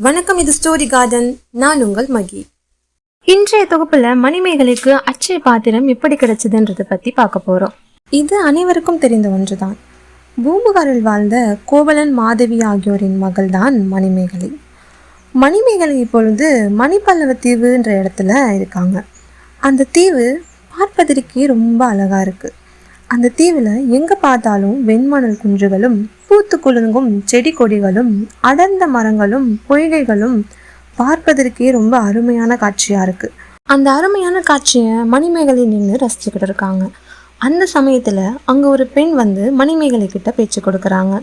வணக்கம், இது story garden. நான் உங்கள் மகி. இன்றைய தொகுப்புல மணிமேகலைக்கு அச்சய பாத்திரம் எப்படி கிடைச்சதுன்றதை பத்தி பார்க்க போறோம். இது அனைவருக்கும் தெரிந்த ஒன்றுதான். பூம்புகாரில் வாழ்ந்த கோவலன் மாதவி ஆகியோரின் மகள் தான் மணிமேகலை. மணிமேகலை இப்பொழுது மணிப்பல்லவ தீவுன்ற இடத்துல இருக்காங்க. அந்த தீவு பார்ப்பதற்கே ரொம்ப அழகா இருக்கு. அந்த தீவில் எங்கே பார்த்தாலும் வெண்மணல் குன்றுகளும் பூத்து குலுங்கும் செடி கொடிகளும் அடர்ந்த மரங்களும் பொய்கைகளும் பார்ப்பதற்கே ரொம்ப அருமையான காட்சியாக இருக்குது. அந்த அருமையான காட்சியை மணிமேகலை நின்று ரசிச்சுக்கிட்டு இருக்காங்க. அந்த சமயத்தில் அங்கே ஒரு பெண் வந்து மணிமேகலை கிட்ட பேச்சு கொடுக்குறாங்க.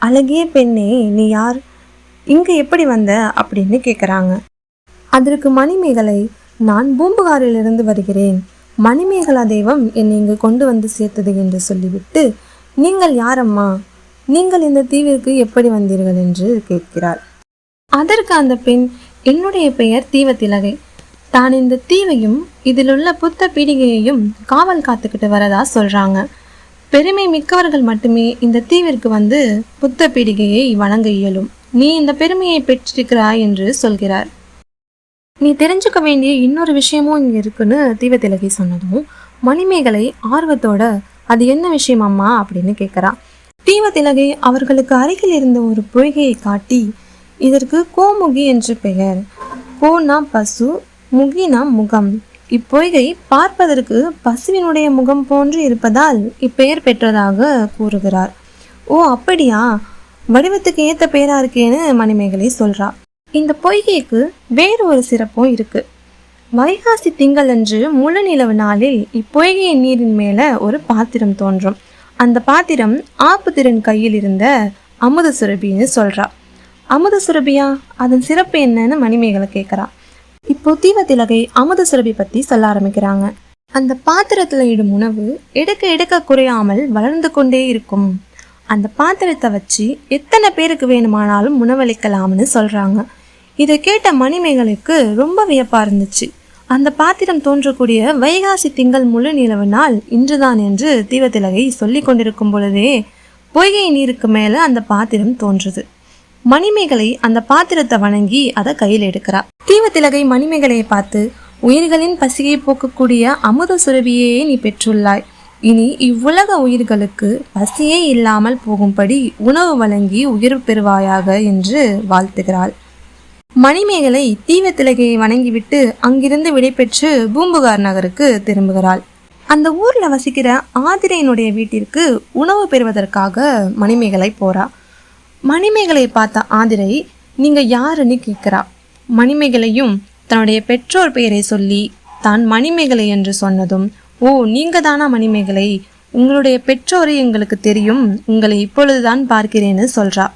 அழகிய பெண்ணே, நீ யார், இங்கே எப்படி வந்த அப்படின்னு கேட்குறாங்க. அதற்கு மணிமேகலை, நான் பூம்புகாரிலிருந்து வருகிறேன், மணிமேகலா தெய்வம் என்னை இங்கு கொண்டு வந்து சேர்த்தது என்று சொல்லிவிட்டு, நீங்கள் யாரம்மா, நீங்கள் இந்த தீவிற்கு எப்படி வந்தீர்கள் என்று கேட்கிறார். அதற்கு அந்த பெண், என்னுடைய பெயர் தீவத்திலகை, தான் இந்த தீவையும் இதிலுள்ள புத்த பீடிகையையும் காவல் காத்துக்கிட்டு வரதா சொல்றாங்க. பெருமை மிக்கவர்கள் மட்டுமே இந்த தீவிற்கு வந்து புத்த பீடிகையை வணங்க இயலும், நீ இந்த பெருமையை பெற்றிருக்கிறாய் என்று சொல்கிறார். நீ தெரிஞ்சுக்க வேண்டிய இன்னொரு விஷயமும் இங்கே இருக்குன்னு தீவத்திலகை சொன்னதும் மணிமேகலை ஆர்வத்தோட, அது என்ன விஷயம் அம்மா அப்படின்னு கேட்குறா. தீவத்திலகை அவர்களுக்கு அருகில் இருந்த ஒரு பொய்கையை காட்டி, இதற்கு கோமுகி என்று பெயர், கோனா பசு, முகினா முகம், இப்பொய்கை பார்ப்பதற்கு பசுவினுடைய முகம் போன்று இருப்பதால் இப்பெயர் பெற்றதாக கூறுகிறார். ஓ அப்படியா, வடிவத்துக்கு ஏற்ற பெயரா இருக்கேன்னு மணிமேகலை சொல்றா. இந்த பொய்கைக்கு வேறு ஒரு சிறப்பும் இருக்கு. வைகாசி திங்கள் அன்று முழு நிலவு நாளில் இப்பொய்கையின் நீரின் மேல ஒரு பாத்திரம் தோன்றும். அந்த பாத்திரம் ஆப்புத்திரன் கையில் இருந்த அமுத சுரபின்னு சொல்றா. அமுத சுரபியா, அதன் சிறப்பு என்னன்னு மணிமேகலை கேட்குறா. இப்போ தீவத்திலகை அமுத சுரபி பத்தி சொல்ல ஆரம்பிக்கிறாங்க. அந்த பாத்திரத்துல இடும் உணவு எடுக்க எடுக்க குறையாமல் வளர்ந்து கொண்டே இருக்கும். அந்த பாத்திரத்தை வச்சு எத்தனை பேருக்கு வேணுமானாலும் உணவளிக்கலாம்னு சொல்றாங்க. இதை கேட்ட மணிமேகலைக்கு ரொம்ப வியப்பா இருந்துச்சு. அந்த பாத்திரம் தோன்றக்கூடிய வைகாசி திங்கள் முழு நிலவு நாள் இன்றுதான் என்று தீவத்திலகை சொல்லி கொண்டிருக்கும் பொழுதே பொய்கை நீருக்கு மேல அந்த பாத்திரம் தோன்றுது. மணிமேகலை அந்த பாத்திரத்தை வணங்கி அதை கையில் எடுக்கிறா. தீவத்திலகை மணிமேகலையை பார்த்து, உயிர்களின் பசியை போக்கக்கூடிய அமுத சுரபியே நீ பெற்றுள்ளாய், இனி இவ்வுலக உயிர்களுக்கு பசியே இல்லாமல் போகும்படி உணவு வழங்கி உயிர் பெறுவாயாக என்று வாழ்த்துகிறாள். மணிமேகலை தீவத்திலகையை வணங்கிவிட்டு அங்கிருந்து விடைபெற்று பூம்புகார் நகருக்கு திரும்புகிறாள். அந்த ஊர்ல வசிக்கிற ஆதிரையினுடைய வீட்டிற்கு உணவு பெறுவதற்காக மணிமேகலை போறா. மணிமேகலை பார்த்த ஆதிரை, நீங்க யாருன்னு கேட்கிறா. மணிமேகலையும் தன்னுடைய பெற்றோர் பெயரை சொல்லி தான் மணிமேகலை என்று சொன்னதும், ஓ நீங்க தானா மணிமேகலை, உங்களுடைய பெற்றோரை எங்களுக்கு தெரியும், உங்களை இப்பொழுதுதான் பார்க்கிறேன்னு சொல்றா.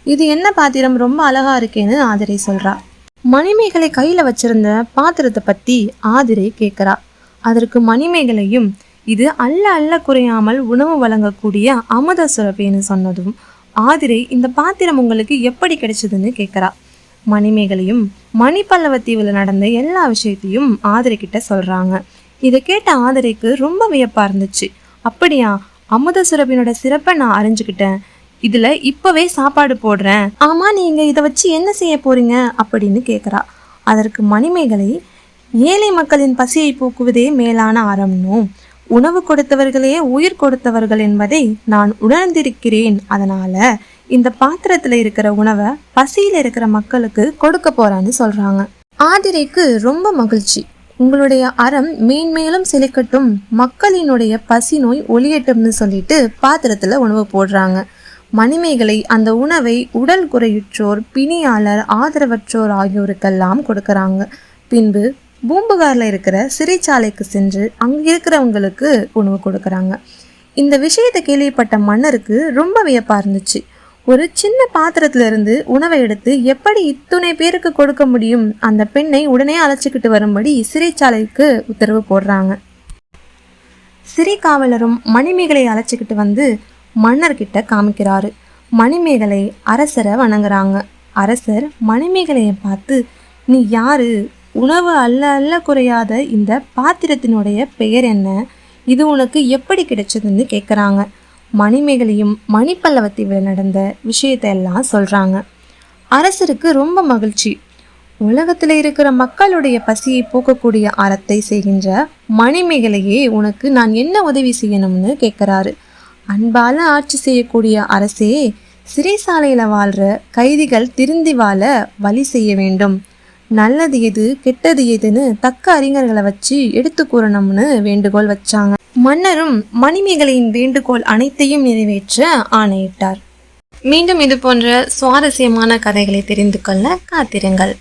இது என்ன பாத்திரம், ரொம்ப அழகா இருக்கேன்னு ஆதிரை சொல்றா. மணிமேகலை கையில வச்சிருந்த பாத்திரத்தை பத்தி ஆதிரை கேட்கிறா. அதற்கு மணிமேகலையும், இது அல்ல அல்ல குறையாமல் உணவு வழங்கக்கூடிய அமுத சுரபின்னு சொன்னதும் ஆதிரை, இந்த பாத்திரம் உங்களுக்கு எப்படி கிடைச்சதுன்னு கேட்கிறா. மணிமேகலையும் மணிப்பல்லவ தீவில் நடந்த எல்லா விஷயத்தையும் ஆதிரை கிட்ட சொல்றாங்க. இதை கேட்ட ஆதிரைக்கு ரொம்ப வியப்பா இருந்துச்சு. அப்படியா, அமுத சுரபினோட சிறப்பை நான் அறிஞ்சுக்கிட்டேன், இதுல இப்பவே சாப்பாடு போடுறேன், ஆமா நீங்க இதை வச்சு என்ன செய்ய போறீங்க அப்படின்னு கேட்குறா. அதற்கு மணிமேகலை, ஏழை மக்களின் பசியை போக்குவதே மேலான அறம்னும் உணவு கொடுத்தவர்களே உயிர் கொடுத்தவர்கள் என்பதை நான் உணர்ந்திருக்கிறேன், அதனால இந்த பாத்திரத்துல இருக்கிற உணவை பசியில இருக்கிற மக்களுக்கு கொடுக்க போறான்னு சொல்றாங்க. ஆதிரைக்கு ரொம்ப மகிழ்ச்சி. உங்களுடைய அறம் மேன்மேலும் செழிக்கட்டும், மக்களினுடைய பசி நோய் ஒளியட்டும்னு சொல்லிட்டு பாத்திரத்துல உணவு போடுறாங்க. மணிமேகலை அந்த உணவை உடல் குறையுற்றோர், பிணியாளர், ஆதரவற்றோர் ஆகியோருக்கெல்லாம் கொடுக்கறாங்க. பின்பு பூம்புகார்ல இருக்கிற சிறைச்சாலைக்கு சென்று அங்க இருக்கிறவங்களுக்கு உணவு கொடுக்கறாங்க. இந்த விஷயத்தை கேள்விப்பட்ட மன்னருக்கு ரொம்ப வியப்பா இருந்துச்சு. ஒரு சின்ன பாத்திரத்துல இருந்து உணவை எடுத்து எப்படி இத்துணை பேருக்கு கொடுக்க முடியும்? அந்த பெண்ணை உடனே அழைச்சிக்கிட்டு வரும்படி சிறைச்சாலைக்கு உத்தரவு போடுறாங்க. சிறை காவலரும் மணிமேகலை அழைச்சிக்கிட்டு வந்து மன்னர்கிட்ட காமிக்கிறாரு. மணிமேகலை அரசரை வணங்குறாங்க. அரசர் மணிமேகலையை பார்த்து, நீ யாரு, உணவு அல்ல அல்ல குறையாத இந்த பாத்திரத்தினுடைய பெயர் என்ன, இது உனக்கு எப்படி கிடைச்சதுன்னு கேட்குறாங்க. மணிமேகலையும் மணிப்பல்லவ தீவில் நடந்த விஷயத்தை எல்லாம் சொல்கிறாங்க. அரசருக்கு ரொம்ப மகிழ்ச்சி. உலகத்துல இருக்கிற மக்களுடைய பசியை போக்கக்கூடிய அறத்தை செய்கின்ற மணிமேகலையே உனக்கு நான் என்ன உதவி செய்யணும்னு கேட்குறாரு. அன்பால ஆட்சி செய்யக்கூடிய அரசே, சிறைசாலையில வாழ்ற கைதிகள் திருந்தி வாழ வழி செய்ய வேண்டும். நல்லது எது கெட்டது எதுன்னு தக்க அறிஞர்களை வச்சு எடுத்து கூறணும்னு வேண்டுகோள் வச்சாங்க. மன்னரும் மணிமேகலையின் வேண்டுகோள் அனைத்தையும் நிறைவேற்ற ஆணையிட்டார். மீண்டும் இது போன்ற சுவாரஸ்யமான கதைகளை தெரிந்து கொள்ள காத்திருங்கள்.